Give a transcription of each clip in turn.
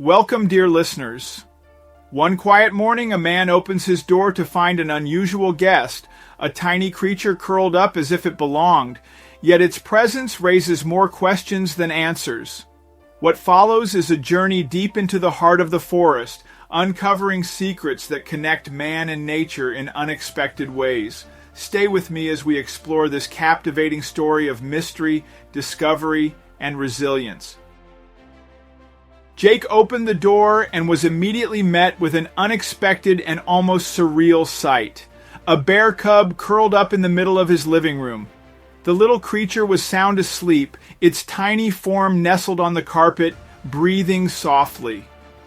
Welcome, dear listeners. One quiet morning, a man opens his door to find an unusual guest, a tiny creature curled up as if it belonged, yet its presence raises more questions than answers. What follows is a journey deep into the heart of the forest, uncovering secrets that connect man and nature in unexpected ways. Stay with me as we explore this captivating story of mystery, discovery, and resilience. Jake opened the door and was immediately met with an unexpected and almost surreal sight. A bear cub curled up in the middle of his living room. The little creature was sound asleep, its tiny form nestled on the carpet, breathing softly.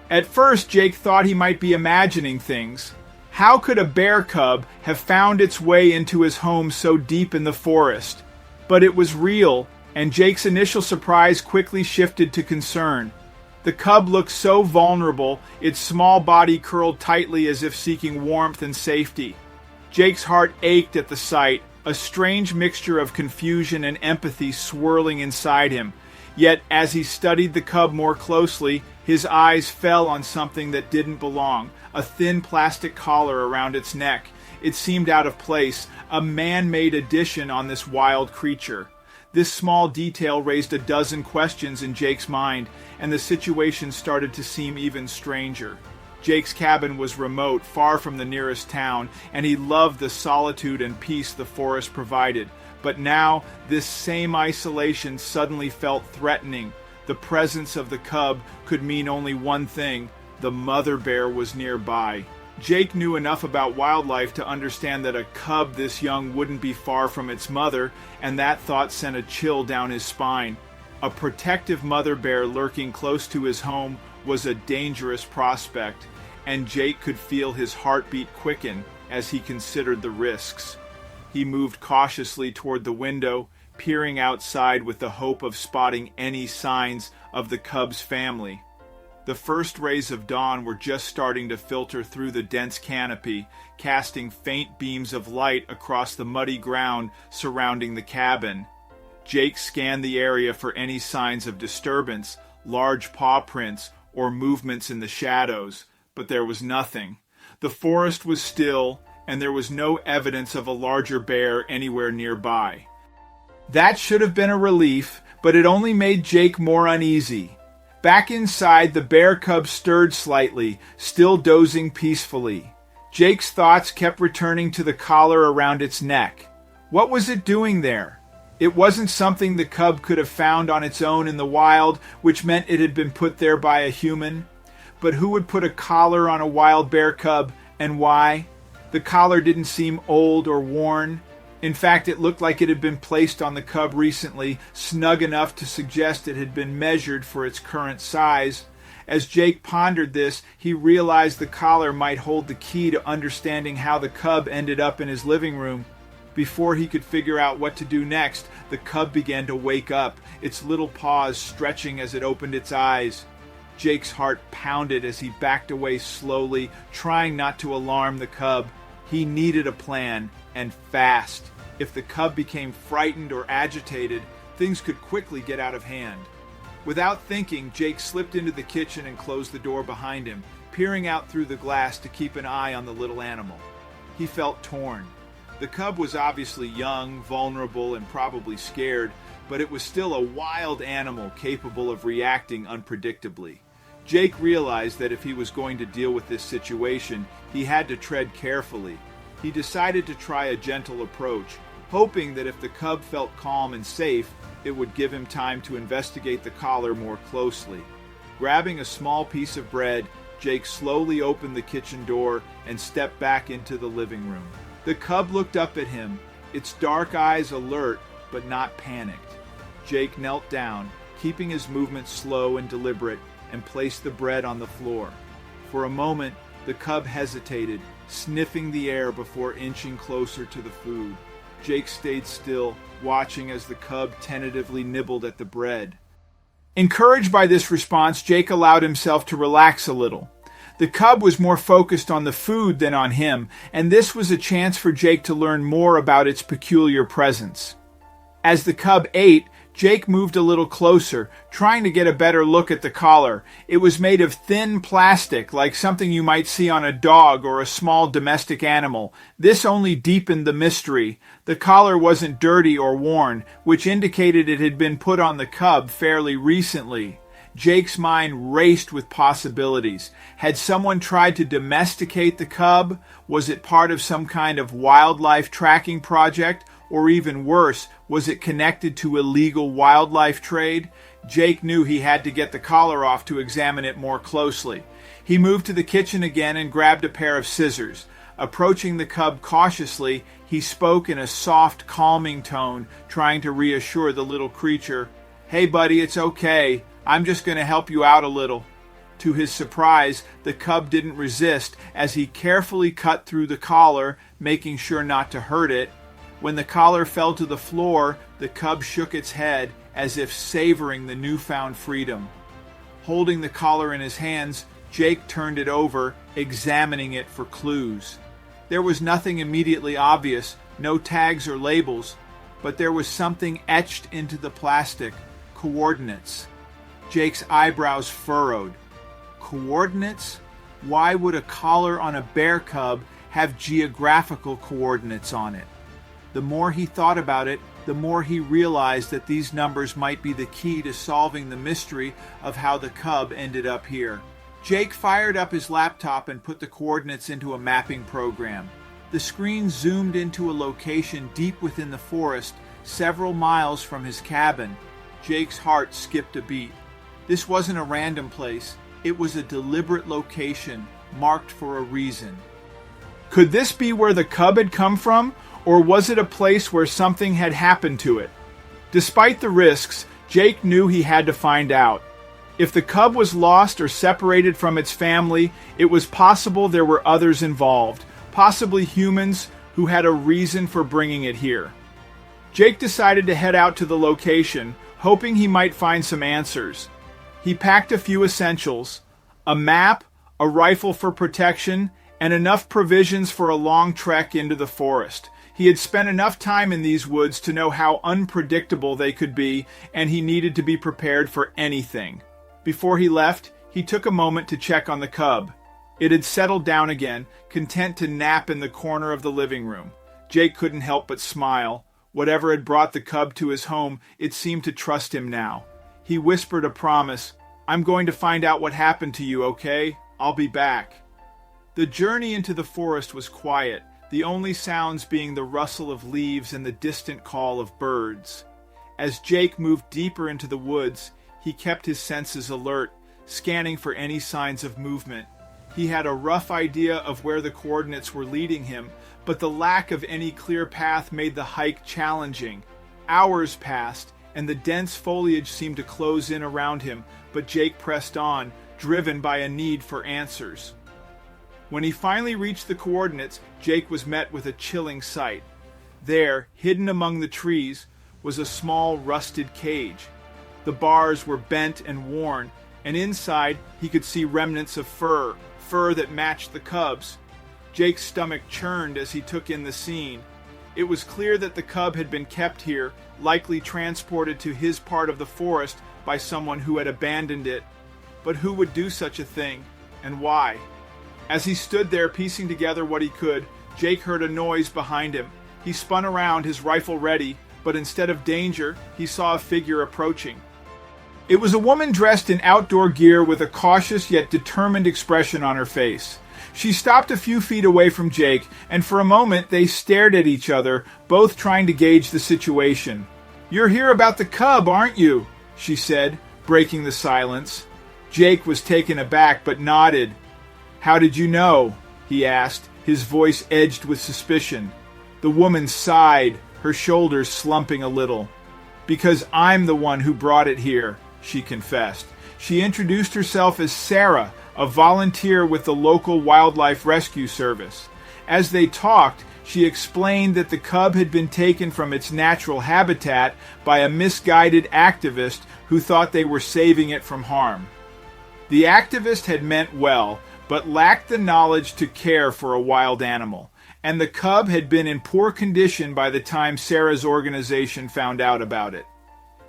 At first, Jake thought he might be imagining things. How could a bear cub have found its way into his home so deep in the forest? But it was real, and Jake's initial surprise quickly shifted to concern. The cub looked so vulnerable, its small body curled tightly as if seeking warmth and safety. Jake's heart ached at the sight, a strange mixture of confusion and empathy swirling inside him. Yet, as he studied the cub more closely, his eyes fell on something that didn't belong, a thin plastic collar around its neck. It seemed out of place, a man-made addition on this wild creature. This small detail raised a dozen questions in Jake's mind, and the situation started to seem even stranger. Jake's cabin was remote, far from the nearest town, and he loved the solitude and peace the forest provided. But now, this same isolation suddenly felt threatening. The presence of the cub could mean only one thing: the mother bear was nearby. Jake knew enough about wildlife to understand that a cub this young wouldn't be far from its mother, and that thought sent a chill down his spine. A protective mother bear lurking close to his home was a dangerous prospect, and Jake could feel his heartbeat quicken as he considered the risks. He moved cautiously toward the window, peering outside with the hope of spotting any signs of the cub's family. The first rays of dawn were just starting to filter through the dense canopy, casting faint beams of light across the muddy ground surrounding the cabin. Jake scanned the area for any signs of disturbance, large paw prints, or movements in the shadows, but there was nothing. The forest was still, and there was no evidence of a larger bear anywhere nearby. That should have been a relief, but it only made Jake more uneasy. Back inside, the bear cub stirred slightly, still dozing peacefully. Jake's thoughts kept returning to the collar around its neck. What was it doing there? It wasn't something the cub could have found on its own in the wild, which meant it had been put there by a human. But who would put a collar on a wild bear cub, and why? The collar didn't seem old or worn. In fact, it looked like it had been placed on the cub recently, snug enough to suggest it had been measured for its current size. As Jake pondered this, he realized the collar might hold the key to understanding how the cub ended up in his living room. Before he could figure out what to do next, the cub began to wake up, its little paws stretching as it opened its eyes. Jake's heart pounded as he backed away slowly, trying not to alarm the cub. He needed a plan, and fast. If the cub became frightened or agitated, things could quickly get out of hand. Without thinking, Jake slipped into the kitchen and closed the door behind him, peering out through the glass to keep an eye on the little animal. He felt torn. The cub was obviously young, vulnerable, and probably scared, but it was still a wild animal capable of reacting unpredictably. Jake realized that if he was going to deal with this situation, he had to tread carefully. He decided to try a gentle approach, hoping that if the cub felt calm and safe, it would give him time to investigate the collar more closely. Grabbing a small piece of bread, Jake slowly opened the kitchen door and stepped back into the living room. The cub looked up at him, its dark eyes alert but not panicked. Jake knelt down, keeping his movements slow and deliberate, and placed the bread on the floor. For a moment, the cub hesitated, sniffing the air before inching closer to the food. Jake stayed still, watching as the cub tentatively nibbled at the bread. Encouraged by this response, Jake allowed himself to relax a little. The cub was more focused on the food than on him, and this was a chance for Jake to learn more about its peculiar presence. As the cub ate, Jake moved a little closer, trying to get a better look at the collar. It was made of thin plastic, like something you might see on a dog or a small domestic animal. This only deepened the mystery. The collar wasn't dirty or worn, which indicated it had been put on the cub fairly recently. Jake's mind raced with possibilities. Had someone tried to domesticate the cub? Was it part of some kind of wildlife tracking project? Or even worse, was it connected to illegal wildlife trade? Jake knew he had to get the collar off to examine it more closely. He moved to the kitchen again and grabbed a pair of scissors. Approaching the cub cautiously, he spoke in a soft, calming tone, trying to reassure the little creature. "Hey buddy, it's okay. I'm just going to help you out a little." To his surprise, the cub didn't resist as he carefully cut through the collar, making sure not to hurt it. When the collar fell to the floor, the cub shook its head as if savoring the newfound freedom. Holding the collar in his hands, Jake turned it over, examining it for clues. There was nothing immediately obvious, no tags or labels, but there was something etched into the plastic: coordinates. Jake's eyebrows furrowed. Coordinates? Why would a collar on a bear cub have geographical coordinates on it? The more he thought about it, the more he realized that these numbers might be the key to solving the mystery of how the cub ended up here. Jake fired up his laptop and put the coordinates into a mapping program. The screen zoomed into a location deep within the forest, several miles from his cabin. Jake's heart skipped a beat. This wasn't a random place. It was a deliberate location, marked for a reason. Could this be where the cub had come from? Or was it a place where something had happened to it? Despite the risks, Jake knew he had to find out. If the cub was lost or separated from its family, it was possible there were others involved, possibly humans who had a reason for bringing it here. Jake decided to head out to the location, hoping he might find some answers. He packed a few essentials: a map, a rifle for protection, and enough provisions for a long trek into the forest. He had spent enough time in these woods to know how unpredictable they could be, and he needed to be prepared for anything. Before he left, he took a moment to check on the cub. It had settled down again, content to nap in the corner of the living room. Jake couldn't help but smile. Whatever had brought the cub to his home, it seemed to trust him now. He whispered a promise. "I'm going to find out what happened to you, okay? I'll be back." The journey into the forest was quiet, the only sounds being the rustle of leaves and the distant call of birds. As Jake moved deeper into the woods, he kept his senses alert, scanning for any signs of movement. He had a rough idea of where the coordinates were leading him, but the lack of any clear path made the hike challenging. Hours passed, and the dense foliage seemed to close in around him, but Jake pressed on, driven by a need for answers. When he finally reached the coordinates, Jake was met with a chilling sight. There, hidden among the trees, was a small rusted cage. The bars were bent and worn, and inside he could see remnants of fur that matched the cub's. Jake's stomach churned as he took in the scene. It was clear that the cub had been kept here, likely transported to his part of the forest by someone who had abandoned it. But who would do such a thing, and why? As he stood there piecing together what he could, Jake heard a noise behind him. He spun around, his rifle ready, but instead of danger, he saw a figure approaching. It was a woman dressed in outdoor gear with a cautious yet determined expression on her face. She stopped a few feet away from Jake, and for a moment they stared at each other, both trying to gauge the situation. "You're here about the cub, aren't you?" she said, breaking the silence. Jake was taken aback but nodded. "How did you know?" he asked, his voice edged with suspicion. The woman sighed, her shoulders slumping a little. "Because I'm the one who brought it here," she confessed. She introduced herself as Sarah, a volunteer with the local wildlife rescue service. As they talked, she explained that the cub had been taken from its natural habitat by a misguided activist who thought they were saving it from harm. The activist had meant well, but lacked the knowledge to care for a wild animal, and the cub had been in poor condition by the time Sarah's organization found out about it.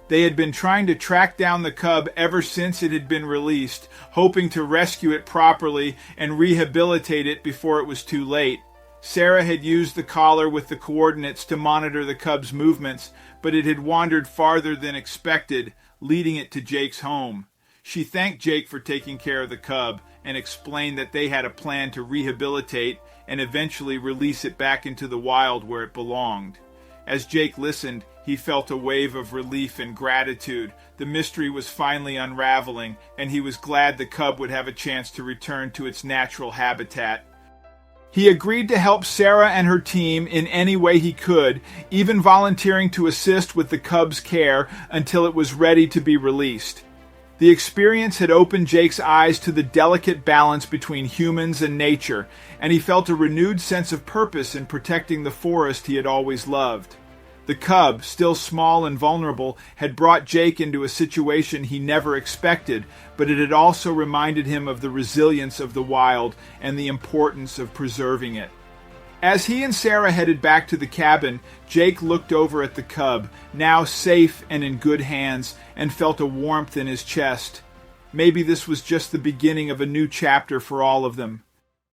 They had been trying to track down the cub ever since it had been released, hoping to rescue it properly and rehabilitate it before it was too late. Sarah had used the collar with the coordinates to monitor the cub's movements, but it had wandered farther than expected, leading it to Jake's home. She thanked Jake for taking care of the cub and explained that they had a plan to rehabilitate and eventually release it back into the wild where it belonged. As Jake listened, he felt a wave of relief and gratitude. The mystery was finally unraveling, and he was glad the cub would have a chance to return to its natural habitat. He agreed to help Sarah and her team in any way he could, even volunteering to assist with the cub's care until it was ready to be released. The experience had opened Jake's eyes to the delicate balance between humans and nature, and he felt a renewed sense of purpose in protecting the forest he had always loved. The cub, still small and vulnerable, had brought Jake into a situation he never expected, but it had also reminded him of the resilience of the wild and the importance of preserving it. As he and Sarah headed back to the cabin, Jake looked over at the cub, now safe and in good hands, and felt a warmth in his chest. Maybe this was just the beginning of a new chapter for all of them.